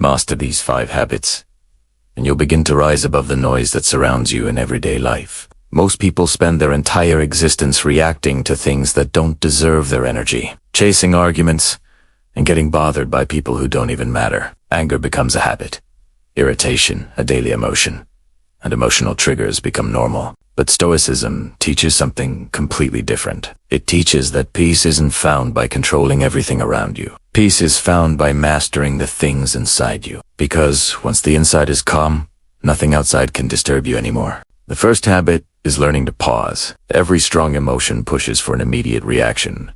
Master these 5 habits, and you'll begin to rise above the noise that surrounds you in everyday life. Most people spend their entire existence reacting to things that don't deserve their energy, chasing arguments, and getting bothered by people who don't even matter. Anger becomes a habit, irritation a daily emotion, and emotional triggers become normal. But Stoicism teaches something completely different. It teaches that peace isn't found by controlling everything around you. Peace is found by mastering the things inside you. Because once the inside is calm, nothing outside can disturb you anymore. The first habit is learning to pause. Every strong emotion pushes for an immediate reaction,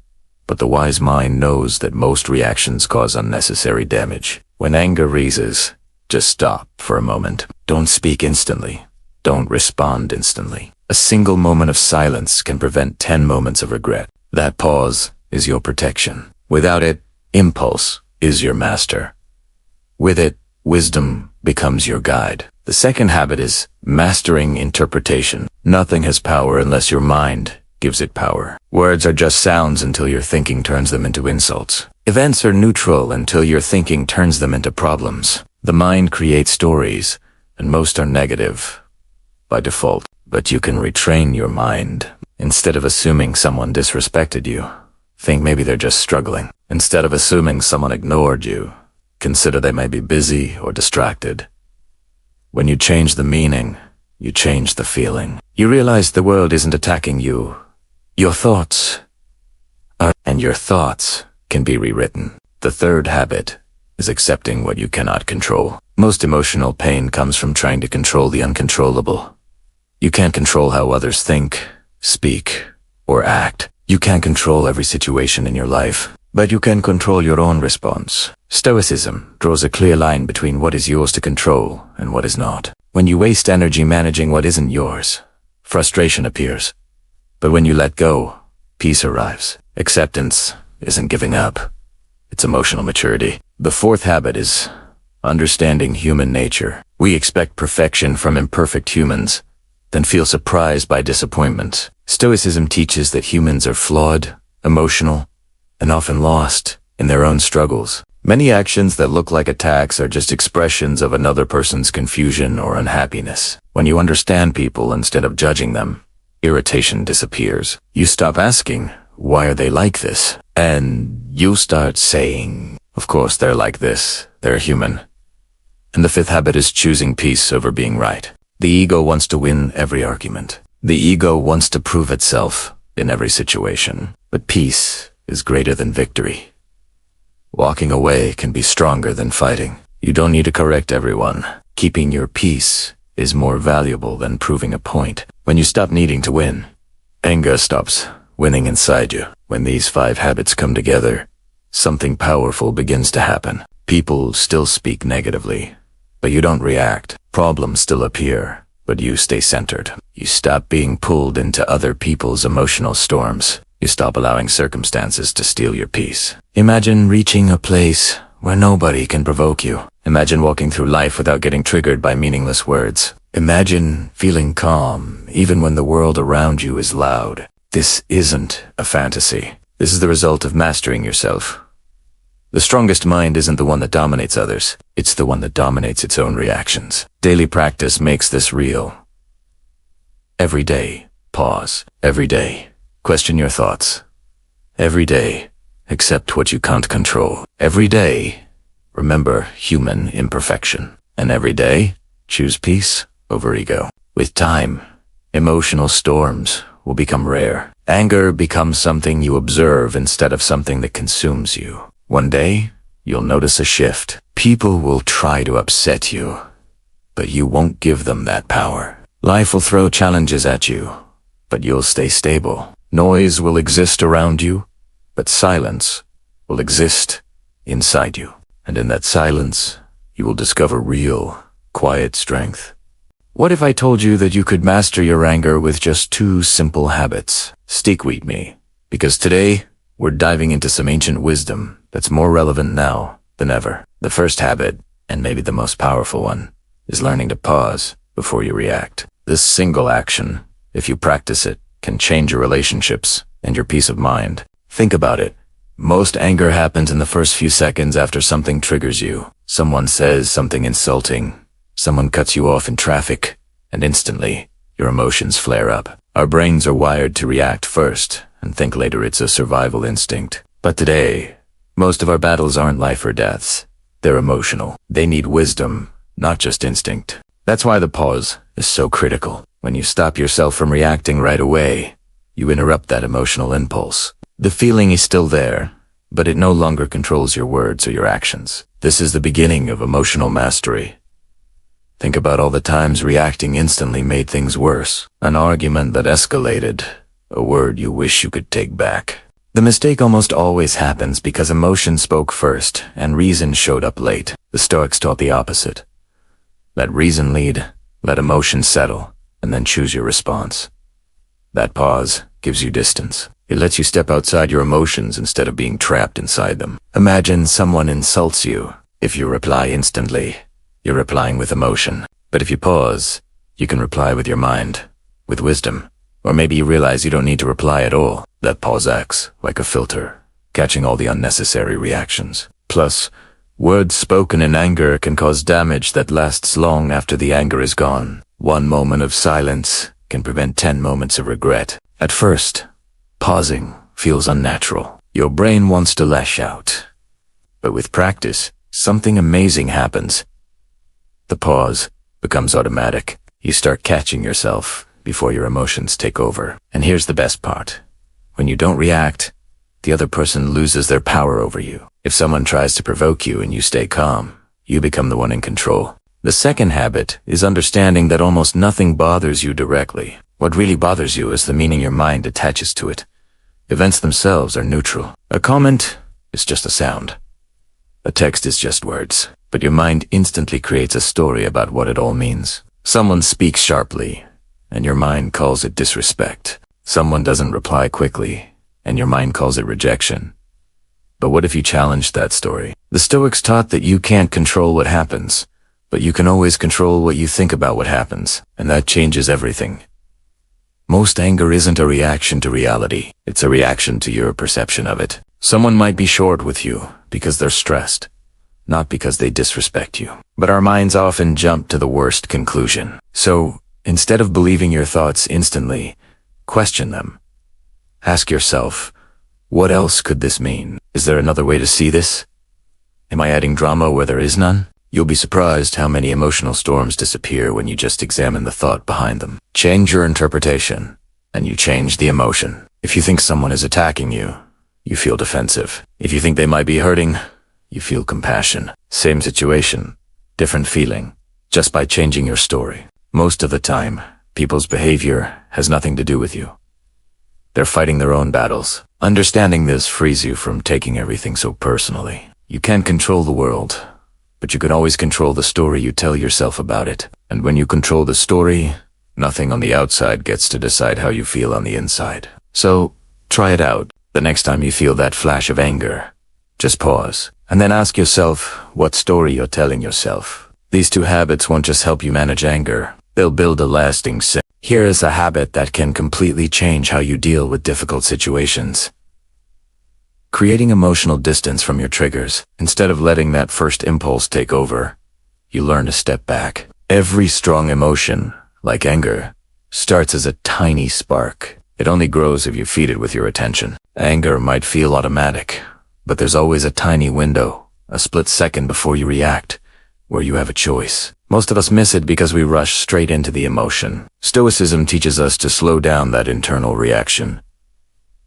but the wise mind knows that most reactions cause unnecessary damage. When anger rises, just stop for a moment. Don't speak instantly. Don't respond instantly. A single moment of silence can prevent 10 moments of regret. That pause is your protection. Without it, impulse is your master. With it, wisdom becomes your guide. The second habit is mastering interpretation. Nothing has power unless your mind gives it power. Words are just sounds until your thinking turns them into insults. Events are neutral until your thinking turns them into problems. The mind creates stories, and most are negative by default. But you can retrain your mind. Instead of assuming someone disrespected you, think maybe they're just struggling. Instead of assuming someone ignored you, consider they may be busy or distracted. When you change the meaning, you change the feeling. You realize the world isn't attacking you. Your thoughts are, and your thoughts can be rewritten. The third habit is accepting what you cannot control. Most emotional pain comes from trying to control the uncontrollable. You can't control how others think, speak, or act. You can't control every situation in your life, but you can control your own response. Stoicism draws a clear line between what is yours to control and what is not. When you waste energy managing what isn't yours, frustration appears. But when you let go, peace arrives. Acceptance isn't giving up. It's emotional maturity. The fourth habit is understanding human nature. We expect perfection from imperfect humans, then feel surprised by disappointment. Stoicism teaches that humans are flawed, emotional, and often lost in their own struggles. Many actions that look like attacks are just expressions of another person's confusion or unhappiness. When you understand people instead of judging them, irritation disappears. You stop asking, why are they like this? And you start saying, of course they're like this, they're human. And the fifth habit is choosing peace over being right. The ego wants to win every argument. The ego wants to prove itself in every situation. But peace is greater than victory. Walking away can be stronger than fighting. You don't need to correct everyone. Keeping your peace is more valuable than proving a point. When you stop needing to win, anger stops winning inside you. When these 5 habits come together, something powerful begins to happen. People still speak negatively, but you don't react. Problems still appear, but you stay centered. You stop being pulled into other people's emotional storms. You stop allowing circumstances to steal your peace. Imagine reaching a place where nobody can provoke you. Imagine walking through life without getting triggered by meaningless words. Imagine feeling calm even when the world around you is loud. This isn't a fantasy. This is the result of mastering yourself. The strongest mind isn't the one that dominates others. It's the one that dominates its own reactions. Daily practice makes this real. Every day, pause. Every day, question your thoughts. Every day, accept what you can't control. Every day, remember human imperfection. And every day, choose peace over ego. With time, emotional storms will become rare. Anger becomes something you observe instead of something that consumes you. One day, you'll notice a shift. People will try to upset you, but you won't give them that power. Life will throw challenges at you, but you'll stay stable. Noise will exist around you, but silence will exist inside you. And in that silence, you will discover real, quiet strength. What if I told you that you could master your anger with just 2 simple habits? Stick with me, because today, we're diving into some ancient wisdom that's more relevant now than ever. The first habit, and maybe the most powerful one, is learning to pause before you react. This single action, if you practice it, can change your relationships and your peace of mind. Think about it. Most anger happens in the first few seconds after something triggers you. Someone says something insulting. Someone cuts you off in traffic, and instantly, your emotions flare up. Our brains are wired to react first, and think later. It's a survival instinct. But today, most of our battles aren't life or deaths. They're emotional. They need wisdom, not just instinct. That's why the pause is so critical. When you stop yourself from reacting right away, you interrupt that emotional impulse. The feeling is still there, but it no longer controls your words or your actions. This is the beginning of emotional mastery. Think about all the times reacting instantly made things worse. An argument that escalated, a word you wish you could take back. The mistake almost always happens because emotion spoke first and reason showed up late. The Stoics taught the opposite. Let reason lead, let emotion settle, and then choose your response. That pause gives you distance. It lets you step outside your emotions instead of being trapped inside them. Imagine someone insults you. If you reply instantly, you're replying with emotion. But if you pause, you can reply with your mind, with wisdom. Or maybe you realize you don't need to reply at all. That pause acts like a filter, catching all the unnecessary reactions. Plus, words spoken in anger can cause damage that lasts long after the anger is gone. One moment of silence can prevent 10 moments of regret. At first, pausing feels unnatural. Your brain wants to lash out. But with practice, something amazing happens. The pause becomes automatic. You start catching yourself before your emotions take over. And here's the best part. When you don't react, the other person loses their power over you. If someone tries to provoke you and you stay calm, you become the one in control. The second habit is understanding that almost nothing bothers you directly. What really bothers you is the meaning your mind attaches to it. Events themselves are neutral. A comment is just a sound. A text is just words. But your mind instantly creates a story about what it all means. Someone speaks sharply, and your mind calls it disrespect. Someone doesn't reply quickly, and your mind calls it rejection. But what if you challenged that story? The Stoics taught that you can't control what happens, but you can always control what you think about what happens, and that changes everything. Most anger isn't a reaction to reality. It's a reaction to your perception of it. Someone might be short with you because they're stressed, not because they disrespect you. But our minds often jump to the worst conclusion. So, instead of believing your thoughts instantly, question them. Ask yourself, what else could this mean? Is there another way to see this? Am I adding drama where there is none? You'll be surprised how many emotional storms disappear when you just examine the thought behind them. Change your interpretation, and you change the emotion. If you think someone is attacking you, you feel defensive. If you think they might be hurting, you feel compassion. Same situation, different feeling, just by changing your story. Most of the time, people's behavior has nothing to do with you. They're fighting their own battles. Understanding this frees you from taking everything so personally. You can't control the world, but you can always control the story you tell yourself about it. And when you control the story, nothing on the outside gets to decide how you feel on the inside. So, try it out. The next time you feel that flash of anger, just pause, and then ask yourself what story you're telling yourself. These two habits won't just help you manage anger, they'll build a lasting sense. Here is a habit that can completely change how you deal with difficult situations. Creating emotional distance from your triggers. Instead of letting that first impulse take over, you learn to step back. Every strong emotion, like anger, starts as a tiny spark. It only grows if you feed it with your attention. Anger might feel automatic, but there's always a tiny window, a split second before you react, where you have a choice. Most of us miss it because we rush straight into the emotion. Stoicism teaches us to slow down that internal reaction,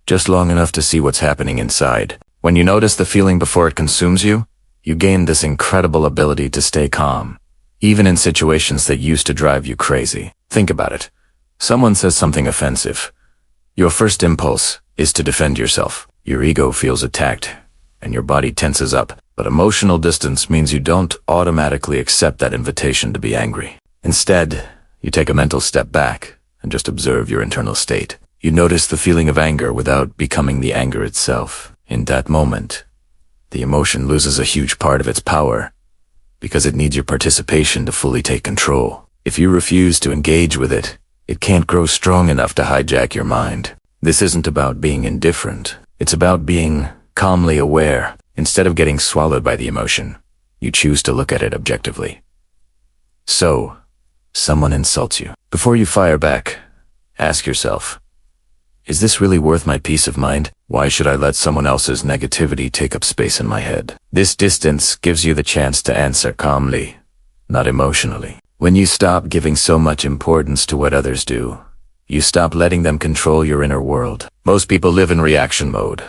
just long enough to see what's happening inside. When you notice the feeling before it consumes you, you gain this incredible ability to stay calm, even in situations that used to drive you crazy. Think about it. Someone says something offensive. Your first impulse is to defend yourself. Your ego feels attacked, and your body tenses up. But emotional distance means you don't automatically accept that invitation to be angry. Instead, you take a mental step back and just observe your internal state. You notice the feeling of anger without becoming the anger itself. In that moment, the emotion loses a huge part of its power because it needs your participation to fully take control. If you refuse to engage with it, it can't grow strong enough to hijack your mind. This isn't about being indifferent. It's about being calmly aware. Instead of getting swallowed by the emotion, you choose to look at it objectively. So, someone insults you. Before you fire back, ask yourself, is this really worth my peace of mind? Why should I let someone else's negativity take up space in my head? This distance gives you the chance to answer calmly, not emotionally. When you stop giving so much importance to what others do, you stop letting them control your inner world. Most people live in reaction mode,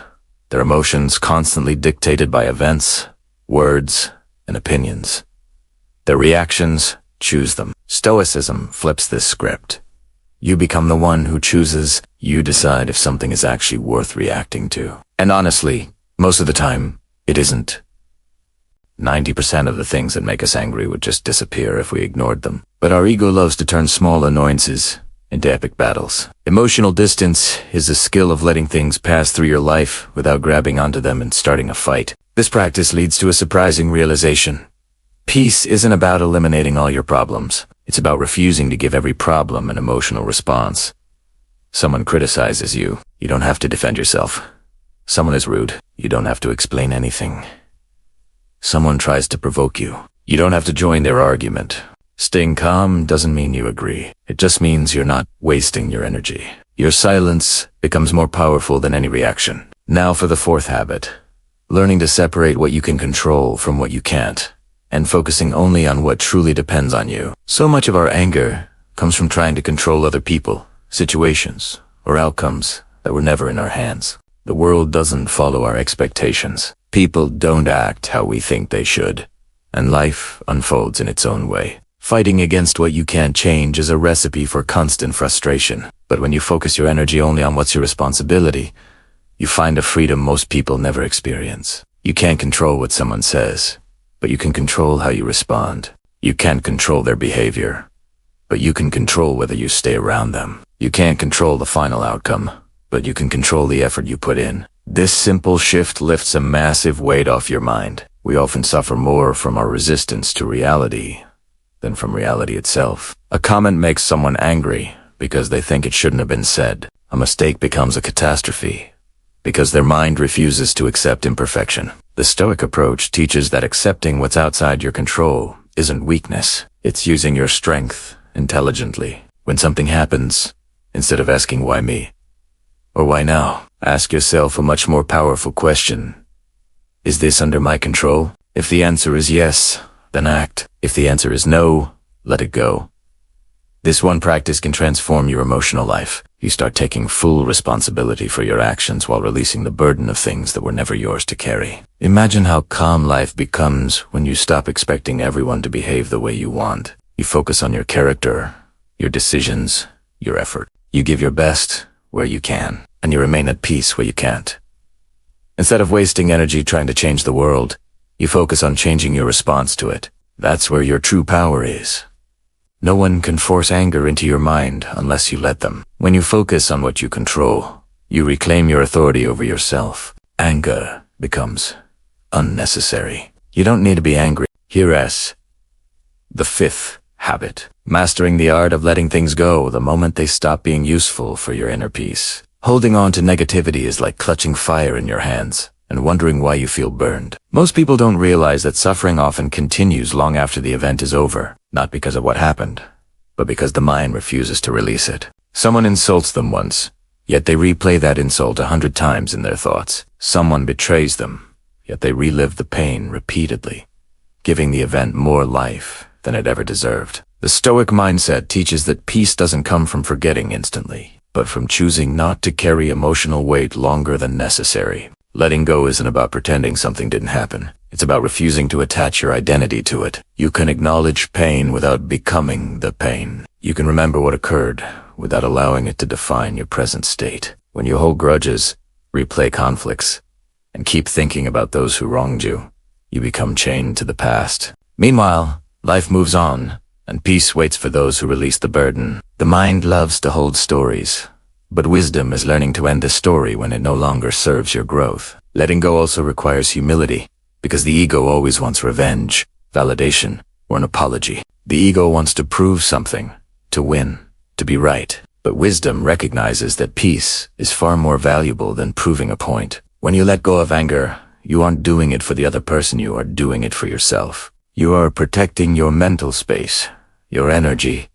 their emotions constantly dictated by events, words, and opinions. Their reactions choose them. Stoicism flips this script. You become the one who chooses. You decide if something is actually worth reacting to. And honestly, most of the time, it isn't. 90% of the things that make us angry would just disappear if we ignored them. But our ego loves to turn small annoyances into epic battles. Emotional distance is a skill of letting things pass through your life without grabbing onto them and starting a fight. This practice leads to a surprising realization. Peace isn't about eliminating all your problems. It's about refusing to give every problem an emotional response. Someone criticizes you, you don't have to defend yourself. Someone is rude, you don't have to explain anything. Someone tries to provoke you, you don't have to join their argument. Staying calm doesn't mean you agree. It just means you're not wasting your energy. Your silence becomes more powerful than any reaction. Now for the fourth habit. Learning to separate what you can control from what you can't, and focusing only on what truly depends on you. So much of our anger comes from trying to control other people, situations, or outcomes that were never in our hands. The world doesn't follow our expectations. People don't act how we think they should, and life unfolds in its own way. Fighting against what you can't change is a recipe for constant frustration. But when you focus your energy only on what's your responsibility, you find a freedom most people never experience. You can't control what someone says, but you can control how you respond. You can't control their behavior, but you can control whether you stay around them. You can't control the final outcome, but you can control the effort you put in. This simple shift lifts a massive weight off your mind. We often suffer more from our resistance to reality than from reality itself. A comment makes someone angry because they think it shouldn't have been said. A mistake becomes a catastrophe because their mind refuses to accept imperfection. The Stoic approach teaches that accepting what's outside your control isn't weakness. It's using your strength intelligently. When something happens, instead of asking why me, or why now, ask yourself a much more powerful question. Is this under my control? If the answer is yes, then act. If the answer is no, let it go. This one practice can transform your emotional life. You start taking full responsibility for your actions while releasing the burden of things that were never yours to carry. Imagine how calm life becomes when you stop expecting everyone to behave the way you want. You focus on your character, your decisions, your effort. You give your best where you can, and you remain at peace where you can't. Instead of wasting energy trying to change the world, you focus on changing your response to it. That's where your true power is. No one can force anger into your mind unless you let them. When you focus on what you control, you reclaim your authority over yourself. Anger becomes unnecessary. You don't need to be angry. Here's the fifth habit. Mastering the art of letting things go the moment they stop being useful for your inner peace. Holding on to negativity is like clutching fire in your hands and wondering why you feel burned. Most people don't realize that suffering often continues long after the event is over, not because of what happened, but because the mind refuses to release it. Someone insults them once, yet they replay that insult 100 times in their thoughts. Someone betrays them, yet they relive the pain repeatedly, giving the event more life than it ever deserved. The Stoic mindset teaches that peace doesn't come from forgetting instantly, but from choosing not to carry emotional weight longer than necessary. Letting go isn't about pretending something didn't happen. It's about refusing to attach your identity to it. You can acknowledge pain without becoming the pain. You can remember what occurred without allowing it to define your present state. When you hold grudges, replay conflicts, and keep thinking about those who wronged you, you become chained to the past. Meanwhile, life moves on, and peace waits for those who release the burden. The mind loves to hold stories, but wisdom is learning to end the story when it no longer serves your growth. Letting go also requires humility, because the ego always wants revenge, validation, or an apology. The ego wants to prove something, to win, to be right. But wisdom recognizes that peace is far more valuable than proving a point. When you let go of anger, you aren't doing it for the other person, you are doing it for yourself. You are protecting your mental space, your energy,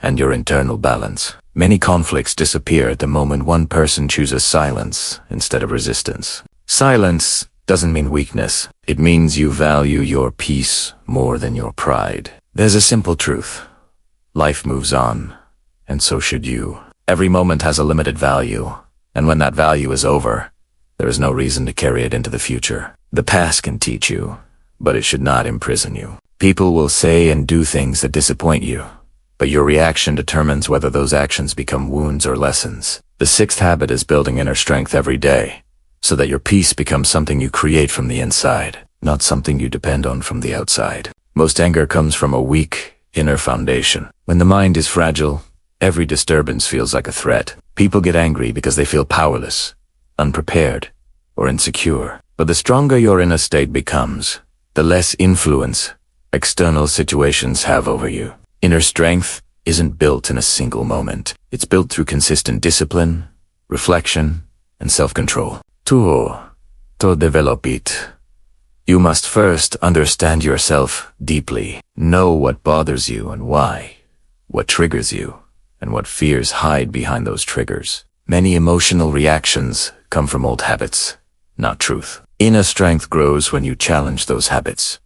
and your internal balance. Many conflicts disappear at the moment one person chooses silence instead of resistance. Silence doesn't mean weakness. It means you value your peace more than your pride. There's a simple truth. Life moves on, and so should you. Every moment has a limited value, and when that value is over, there is no reason to carry it into the future. The past can teach you, but it should not imprison you. People will say and do things that disappoint you, but your reaction determines whether those actions become wounds or lessons. The sixth habit is building inner strength every day, so that your peace becomes something you create from the inside, not something you depend on from the outside. Most anger comes from a weak inner foundation. When the mind is fragile, every disturbance feels like a threat. People get angry because they feel powerless, unprepared, or insecure. But the stronger your inner state becomes, the less influence external situations have over you. Inner strength isn't built in a single moment. It's built through consistent discipline, reflection, and self-control. To develop it, you must first understand yourself deeply. Know what bothers you and why, what triggers you, and what fears hide behind those triggers. Many emotional reactions come from old habits, not truth. Inner strength grows when you challenge those habits.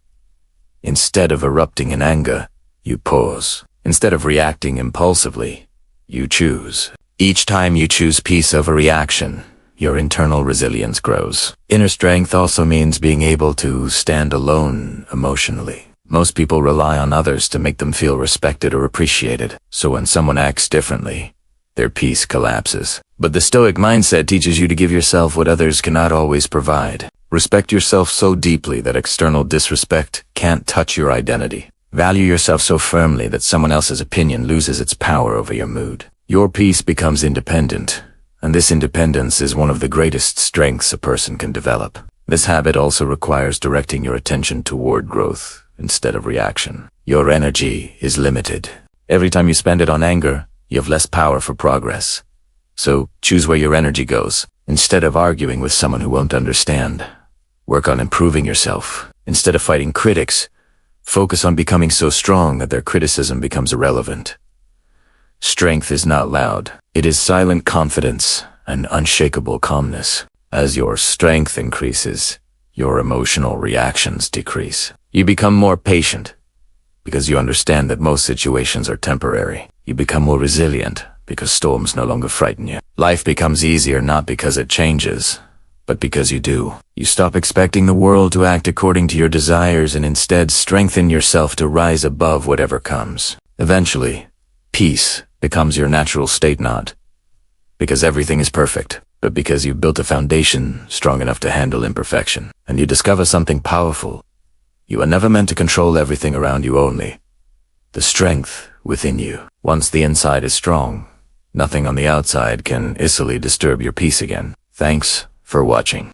Instead of erupting in anger, you pause. Instead of reacting impulsively, you choose. Each time you choose peace over reaction, your internal resilience grows. Inner strength also means being able to stand alone emotionally. Most people rely on others to make them feel respected or appreciated, so when someone acts differently, their peace collapses. But the Stoic mindset teaches you to give yourself what others cannot always provide. Respect yourself so deeply that external disrespect can't touch your identity. Value yourself so firmly that someone else's opinion loses its power over your mood. Your peace becomes independent, and this independence is one of the greatest strengths a person can develop. This habit also requires directing your attention toward growth instead of reaction. Your energy is limited. Every time you spend it on anger, you have less power for progress. So choose where your energy goes. Instead of arguing with someone who won't understand, work on improving yourself. Instead of fighting critics, focus on becoming so strong that their criticism becomes irrelevant. Strength is not loud. It is silent confidence and unshakable calmness. As your strength increases, your emotional reactions decrease. You become more patient because you understand that most situations are temporary. You become more resilient because storms no longer frighten you. Life becomes easier not because it changes, but because you do. You stop expecting the world to act according to your desires and instead strengthen yourself to rise above whatever comes. Eventually, peace becomes your natural state, not because everything is perfect, but because you've built a foundation strong enough to handle imperfection. And you discover something powerful. You are never meant to control everything around you, only the strength within you. Once the inside is strong, nothing on the outside can easily disturb your peace again. Thanks for watching.